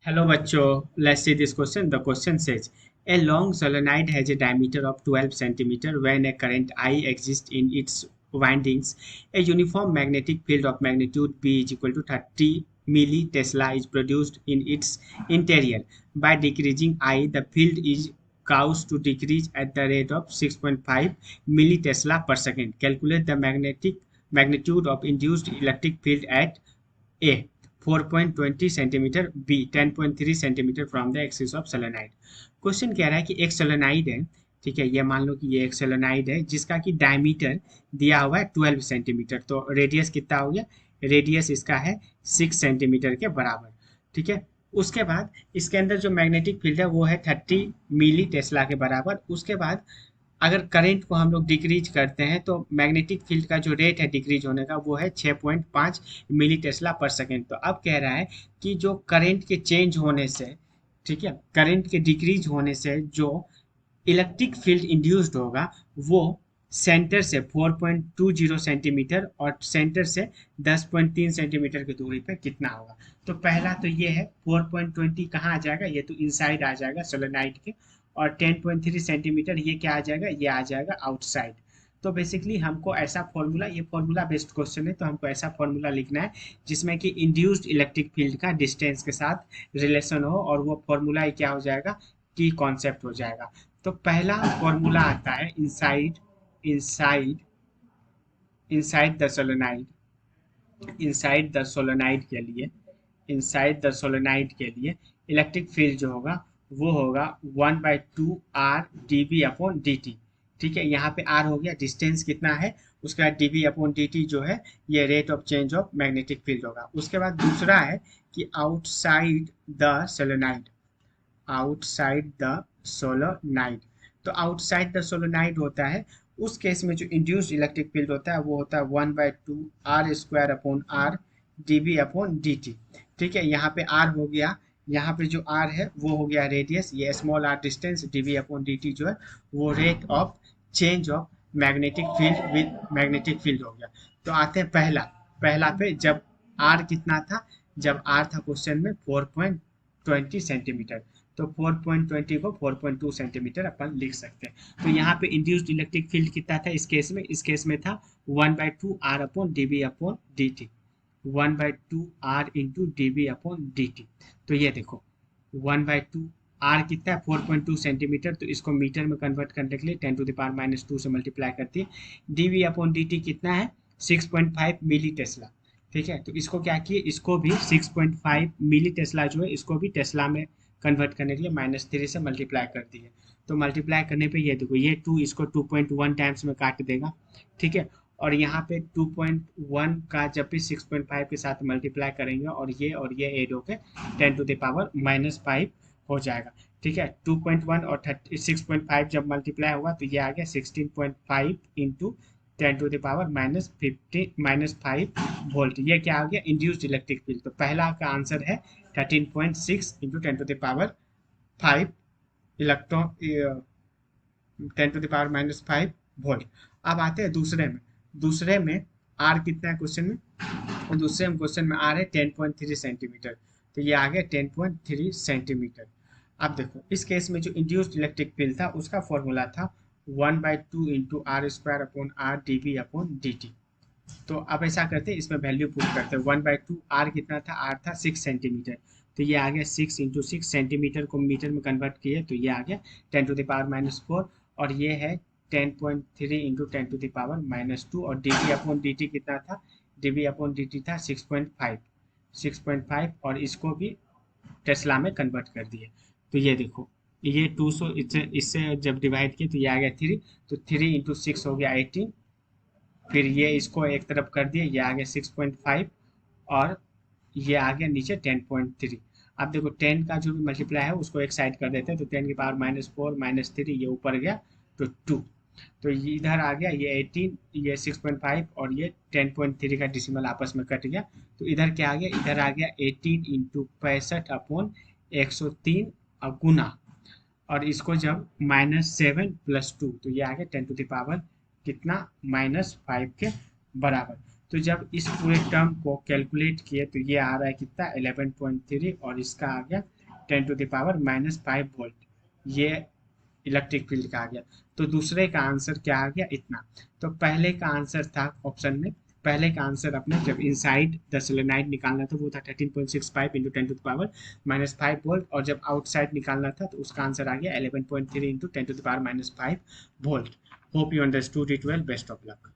Hello bachcho, let's see this question. The question says, a long solenoid has a diameter of 12 centimeter. When a current I exists in its windings, a uniform magnetic field of magnitude B is equal to 30 milli Tesla is produced in its interior. By decreasing I, the field is caused to decrease at the rate of 6.5 milli Tesla per second. Calculate the magnetic magnitude of induced electric field at A 4.20 centimetre, B 10.3 centimetre from the axis of solenoid. Question कह रहा है कि एक solenoid है, ठीक है, ये मान लो कि ये एक सोलेनाइड है जिसका कि डायमीटर दिया हुआ है 12 सेंटीमीटर। तो रेडियस कितना हो गया? रेडियस इसका है 6 सेंटीमीटर के बराबर, ठीक है। उसके बाद इसके अंदर जो मैग्नेटिक फील्ड है वो है 30 मिली टेस्ला के बराबर। उसके बाद अगर करंट को हम लोग डिक्रीज करते हैं तो मैग्नेटिक फील्ड का जो रेट है डिक्रीज होने का वो है 6.5 मिली टेस्ला पर सेकेंड। तो अब कह रहा है कि जो करंट के चेंज होने से, ठीक है, करंट के डिक्रीज होने से जो इलेक्ट्रिक फील्ड इंड्यूस्ड होगा वो सेंटर से 4.20 सेंटीमीटर और सेंटर से 10.3 सेंटीमीटर की दूरी पे कितना होगा। तो पहला तो ये है 4.20 कहाँ आ जाएगा? ये तो इनसाइड आ जाएगा सोलेनाइड के। और 10.3 सेंटीमीटर ये क्या आ जाएगा? ये आ जाएगा आउटसाइड। तो बेसिकली हमको ऐसा फॉर्मूला, ये फॉर्मूला बेस्ड क्वेश्चन है, तो हमको ऐसा फॉर्मूला लिखना है जिसमें कि इंड्यूस्ड इलेक्ट्रिक फील्ड का डिस्टेंस के साथ रिलेशन हो, और वो फॉर्मूला क्या हो जाएगा? की कॉन्सेप्ट हो जाएगा। तो पहला फॉर्मूला आता है inside inside inside the solenoid. Inside the solenoid के लिए, इनसाइड द सोलेनाइड के लिए इलेक्ट्रिक फील्ड जो होगा वो होगा 1/2 R D B upon D T. ठीक है, यहाँ पे आर हो गया डिस्टेंस कितना है, उसके बाद D B upon D T जो है ये rate of change of magnetic field होगा। उसके बाद दूसरा है कि outside the solenoid, outside the solenoid. तो आउटसाइड द सोलेनाइड होता है उस केस में जो इंड्यूस्ड इलेक्ट्रिक फील्ड होता है वो होता है 1/2 R square upon R D B upon D T. ठीक है, यहाँ पे आर हो गया, यहाँ पे जो आर है वो हो गया रेडियस, ये small R distance, D B upon D T जो है वो rate of change of magnetic field with magnetic field हो गया। तो आते हैं पहला, पहला पे जब आर कितना था, जब आर था क्वेश्चन में 4.20 सेंटीमीटर, तो 4.20 को 4.2 सेंटीमीटर अपन लिख सकते हैं। तो यहाँ पे इंड्यूस्ड इलेक्ट्रिक फील्ड कितना था इस केस में? इस केस में था 1/2 R upon D B upon D T, 1/2 R into D B upon D T. तो ये देखो 1/2 आर कितना है 4.2 सेंटीमीटर, तो इसको मीटर में कन्वर्ट करने के लिए 10⁻⁻² से मल्टीप्लाई करती है। D B upon D T कितना है? 6.5 मिली टेस्ला। ठीक है, तो इसको क्या किए, इसको भी 6.5 मिली टेस्ला जो है इसको भी टेस्ला में कन्वर्ट करने के लिए -3 से मल्टीप्लाई कर दिए। तो मल्टीप्लाई करने पे ये देखो ये 2 इसको 2.1 टाइम्स में काट देगा। ठीक है, और यहाँ पे 2.1 का जब भी 6.5 के साथ मल्टीप्लाई करेंगे और ये ऐड होके 10⁻⁻5 हो जाएगा। ठीक है, 2.1 और 6.5 जब मल्टीप्लाई होगा तो ये आ गया 16.5 इंटू 10⁻⁻15 वोल्ट। ये क्या हो गया? Induced electric field. तो पहला का आंसर है 13.6 इंटू 10⁻5 इलेक्ट्रॉन, 10⁻⁻5 वोल्ट। अब आते हैं दूसरे में। दूसरे में आर कितना है क्वेश्चन में? दूसरे में क्वेश्चन में आर है 10.3 सेंटीमीटर, तो ये आ गया 10.3 सेंटीमीटर। अब देखो इस केस में जो इंड्यूस्ड इलेक्ट्रिक फील्ड था उसका फॉर्मूला था 1/2 into R square upon R D B upon D T. तो अब ऐसा करते हैं, इसमें वैल्यू पुट करते हैं। 1/2 आर कितना था? आर था 6 सेंटीमीटर, तो ये आ गया 6 इंटू 6, सेंटीमीटर को मीटर में कन्वर्ट किए तो ये आ गया 10⁻⁻4, और ये है 10.3 इंटू 10⁻⁻2, और D B upon D T कितना था? D B upon D T था 6.5, और इसको भी टेस्ला में कन्वर्ट कर दिए। तो ये देखो ये 200 इससे जब डिवाइड किए तो ये आ गया 3, तो 3 इंटू 6 हो गया 18, फिर ये इसको एक तरफ कर दिए, ये आ गया 6.5, और ये आ गया नीचे 10.3। अब देखो 10 का जो भी मल्टीप्लाई है उसको एक साइड कर देते हैं, तो 10⁻⁻4 -3 ये ऊपर गया तो 2, तो ये इधर आ गया ये 18, ये 6.5 और ये 10.3 का डिसिमल आपस में कट गया, तो इधर क्या आ गया? इधर आ गया 18 इंटू 65 अपॉन 103 गुना, और इसको जब -7 + 2 तो ये आ गया 10 टू द पावर कितना? -5 के बराबर। तो जब इस पूरे टर्म को कैलकुलेट किए तो ये आ रहा है कितना 11.3 और इसका आ गया 10⁻⁻5 वोल्ट, ये इलेक्ट्रिक फील्ड का आ गया। तो दूसरे का आंसर क्या आ गया इतना। तो पहले का आंसर था ऑप्शन में, पहले का आंसर अपने जब इनसाइड द सोलेनाइड निकालना था वो था 13.65 इंटू 10⁻⁻5 वोल्ट, और जब आउटसाइड निकालना था तो उसका आंसर आ गया 11.3 into 10⁻⁻5 volt. Hope you understood it well, best of luck.